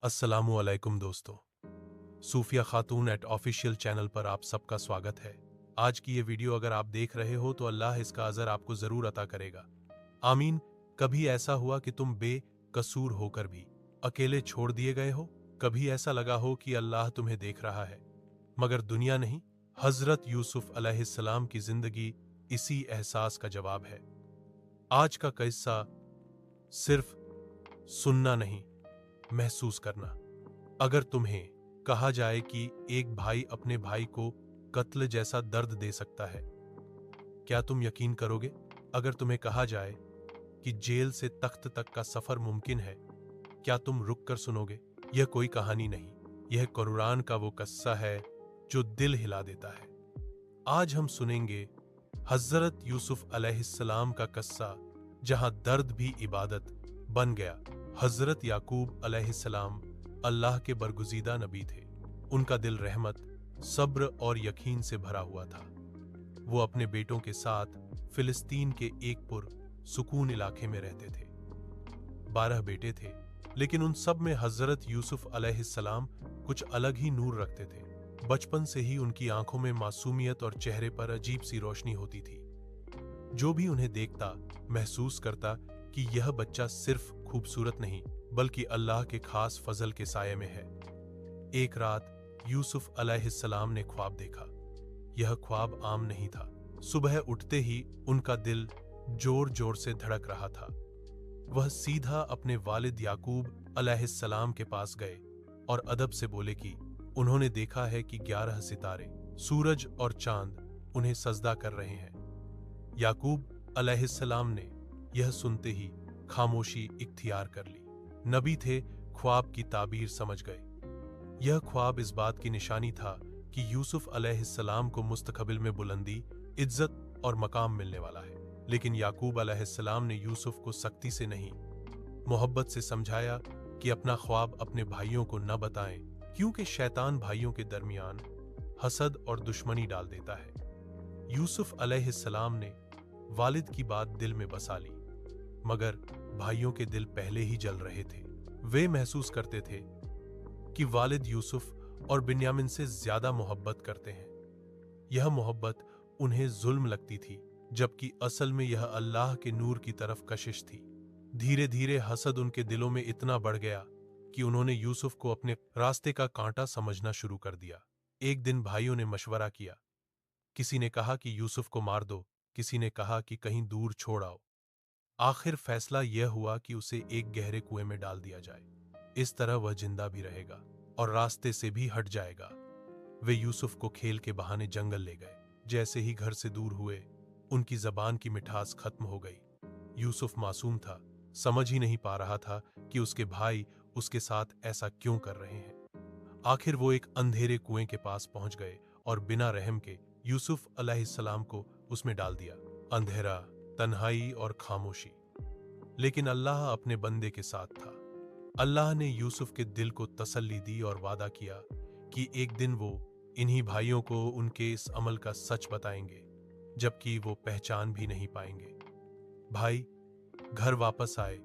अस्सलामु अलैकुम दोस्तों। सूफिया खातून एट ऑफिशियल चैनल पर आप सबका स्वागत है। आज की ये वीडियो अगर आप देख रहे हो तो अल्लाह इसका अजर आपको जरूर अता करेगा, आमीन। कभी ऐसा हुआ कि तुम बेकसूर होकर भी अकेले छोड़ दिए गए हो? कभी ऐसा लगा हो कि अल्लाह तुम्हें देख रहा है मगर दुनिया नहीं? हजरत यूसुफ अलैहिस्सलाम की जिंदगी इसी एहसास का जवाब है। आज का किस्सा सिर्फ सुनना नहीं, महसूस करना। अगर तुम्हें कहा जाए कि एक भाई अपने भाई को कत्ल जैसा दर्द दे सकता है, क्या तुम यकीन करोगे? अगर तुम्हें कहा जाए कि जेल से तख्त तक का सफर मुमकिन है, क्या तुम रुक कर सुनोगे? यह कोई कहानी नहीं, यह कुरान का वो किस्सा है जो दिल हिला देता है। आज हम सुनेंगे हजरत यूसुफ अलैहिस्सलाम का किस्सा जहां दर्द भी इबादत बन गया। हजरत याकूब अलैहिस्सलाम अल्लाह के बरगुज़ीदा नबी थे। उनका दिल रहमत, सब्र और यकीन से भरा हुआ था। वो अपने बेटों के साथ फिलिस्तीन के एक पुरसुकून इलाके में रहते थे। 12 बेटे थे, लेकिन उन सब में हजरत यूसुफ अलैहिस्सलाम कुछ अलग ही नूर रखते थे। बचपन से ही उनकी आंखों में मासूमियत और चेहरे पर अजीब सी रोशनी होती थी। जो भी उन्हें देखता महसूस करता कि यह बच्चा सिर्फ खूबसूरत नहीं बल्कि अल्लाह के खास फजल के साये में है। एक रात यूसुफ अलैहिस्सलाम ने ख्वाब देखा। यह ख्वाब आम नहीं था। सुबह उठते ही उनका दिल जोर जोर से धड़क रहा था। वह सीधा अपने वालिद याकूब अलैहिस्सलाम के पास गए और अदब से बोले कि उन्होंने देखा है कि 11 सितारे, सूरज और चांद उन्हें सजदा कर रहे हैं। याकूब अलैहिस्सलाम ने यह सुनते ही खामोशी इख्तियार कर ली। नबी थे, ख्वाब की ताबीर समझ गए। यह ख्वाब इस बात की निशानी था कि यूसुफ अलैहिस्सलाम को मुस्तकबिल में बुलंदी, इज्जत और मकाम मिलने वाला है। लेकिन याकूब अलैहिस्सलाम ने यूसुफ को सख्ती से नहीं, मोहब्बत से समझाया कि अपना ख्वाब अपने भाइयों को न बताएं, क्योंकि शैतान भाइयों के दरमियान हसद और दुश्मनी डाल देता है। यूसुफ अलैहिस्सलाम ने वालिद की बात दिल में बसा ली, मगर भाइयों के दिल पहले ही जल रहे थे। वे महसूस करते थे कि वालिद यूसुफ और बिन्यामिन से ज्यादा मोहब्बत करते हैं। यह मोहब्बत उन्हें जुल्म लगती थी, जबकि असल में यह अल्लाह के नूर की तरफ कशिश थी। धीरे धीरे हसद उनके दिलों में इतना बढ़ गया कि उन्होंने यूसुफ को अपने रास्ते का कांटा समझना शुरू कर दिया। एक दिन भाइयों ने मशवरा किया। किसी ने कहा कि यूसुफ को मार दो, किसी ने कहा कि कहीं दूर छोड़ आओ। आखिर फैसला यह हुआ कि उसे एक गहरे कुएं में डाल दिया जाए। इस तरह वह जिंदा भी रहेगा और रास्ते से भी हट जाएगा। वे यूसुफ को खेल के बहाने जंगल ले गए। जैसे ही घर से दूर हुए, उनकी जबान की मिठास खत्म हो गई। यूसुफ मासूम था, समझ ही नहीं पा रहा था कि उसके भाई उसके साथ ऐसा क्यों कर रहे हैं। आखिर वो एक अंधेरे कुएं के पास पहुंच गए और बिना रहम के यूसुफ अलैहिस्सलाम को उसमें डाल दिया। अंधेरा, तन्हाई और खामोशी, लेकिन अल्लाह अपने बंदे के साथ था। अल्लाह ने यूसुफ के दिल को तसल्ली दी और वादा किया कि एक दिन वो इन्हीं भाइयों को उनके इस अमल का सच बताएंगे, जबकि वो पहचान भी नहीं पाएंगे। भाई घर वापस आए,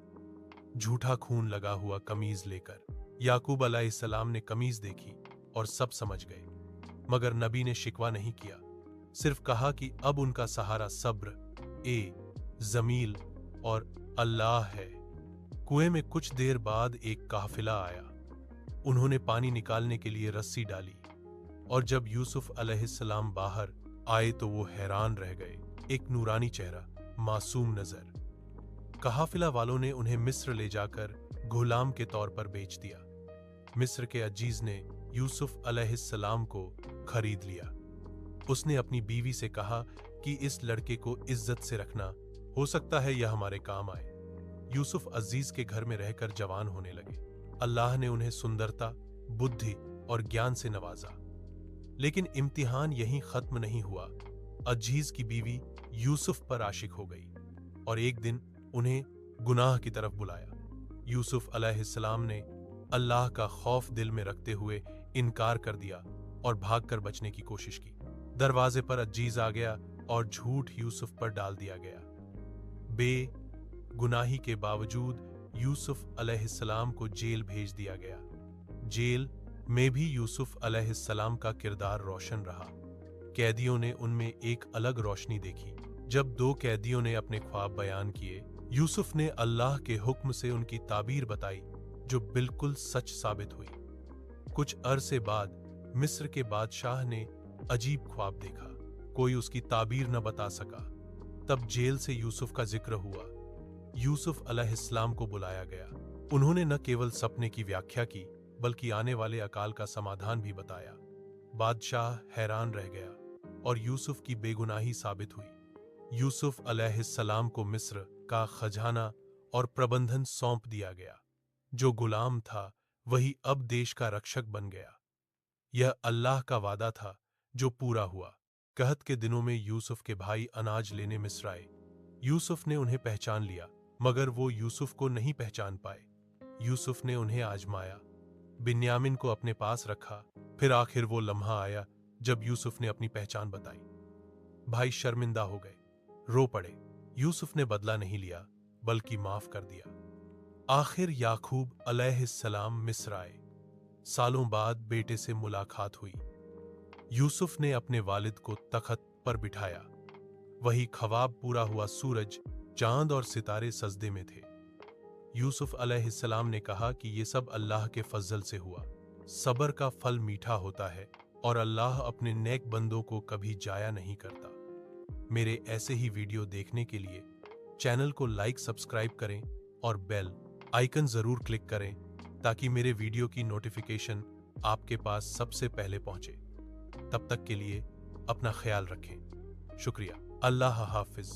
झूठा खून लगा हुआ कमीज लेकर। याकूब अलैहिस्सलाम ने कमीज देखी और सब समझ गए, मगर नबी ने शिकवा नहीं किया, सिर्फ कहा कि अब उनका सहारा सब्र, जमील और अल्लाह है। कुएं में कुछ देर बाद एक काफिला आया। उन्होंने पानी निकालने के लिए रस्सी डाली और जब यूसुफ अलैहिस्सलाम बाहर आए तो वो हैरान रह गए। एक नूरानी चेहरा, मासूम नजर। काफिला वालों ने उन्हें मिस्र ले जाकर गुलाम के तौर पर बेच दिया। मिस्र के अजीज ने यूसुफ अलैहिस्सलाम को खरीद लिया। उसने अपनी बीवी से कहा कि इस लड़के को इज्जत से रखना, हो सकता है यह हमारे काम आए। यूसुफ अजीज के घर में रहकर जवान होने लगे। अल्लाह ने उन्हें सुंदरता, बुद्धि और ज्ञान से नवाजा। लेकिन इम्तिहान यहीं खत्म नहीं हुआ। अजीज की बीवी यूसुफ पर आशिक हो गई और एक दिन उन्हें गुनाह की तरफ बुलाया। यूसुफ अलैहिस्सलाम ने अल्लाह का खौफ दिल में रखते हुए इनकार कर दिया और भागकर बचने की कोशिश की। दरवाजे पर अजीज आ गया और झूठ यूसुफ पर डाल दिया गया। बेगुनाही के बावजूद यूसुफ अलैहिस्सलाम को जेल भेज दिया गया। जेल में भी यूसुफ अलैहिस्सलाम का किरदार रोशन रहा। कैदियों ने उनमें एक अलग रोशनी देखी। जब 2 कैदियों ने अपने ख्वाब बयान किए, यूसुफ ने अल्लाह के हुक्म से उनकी ताबीर बताई, जो बिल्कुल सच साबित हुई। कुछ अरसे बाद मिस्र के बादशाह ने अजीब ख्वाब देखा। कोई उसकी ताबीर न बता सका। तब जेल से यूसुफ का जिक्र हुआ। यूसुफ अलैहिस्सलाम को बुलाया गया। उन्होंने न केवल सपने की व्याख्या की, बल्कि आने वाले अकाल का समाधान भी बताया। बादशाह हैरान रह गया और यूसुफ की बेगुनाही साबित हुई। यूसुफ अलैहिस्सलाम को मिस्र का खजाना और प्रबंधन सौंप दिया गया। जो गुलाम था वही अब देश का रक्षक बन गया। यह अल्लाह का वादा था जो पूरा हुआ। कहत के दिनों में यूसुफ के भाई अनाज लेने मिस्र आए। यूसुफ ने उन्हें पहचान लिया, मगर वो यूसुफ को नहीं पहचान पाए। यूसुफ ने उन्हें आजमाया, बिन्यामिन को अपने पास रखा। फिर आखिर वो लम्हा आया जब यूसुफ ने अपनी पहचान बताई। भाई शर्मिंदा हो गए, रो पड़े। यूसुफ ने बदला नहीं लिया, बल्कि माफ कर दिया। आखिर याकूब अलैहिस्सलाम मिस्र आए। सालों बाद बेटे से मुलाकात हुई। यूसुफ ने अपने वालिद को तख्त पर बिठाया। वही ख्वाब पूरा हुआ। सूरज, चांद और सितारे सजदे में थे। यूसुफ अलैहिस्सलाम ने कहा कि ये सब अल्लाह के फजल से हुआ। सब्र का फल मीठा होता है और अल्लाह अपने नेक बंदों को कभी जाया नहीं करता। मेरे ऐसे ही वीडियो देखने के लिए चैनल को लाइक, सब्सक्राइब करें और बेल आइकन जरूर क्लिक करें, ताकि मेरे वीडियो की नोटिफिकेशन आपके पास सबसे पहले पहुंचे। तब तक के लिए अपना ख्याल रखें। शुक्रिया। अल्लाह हाफिज।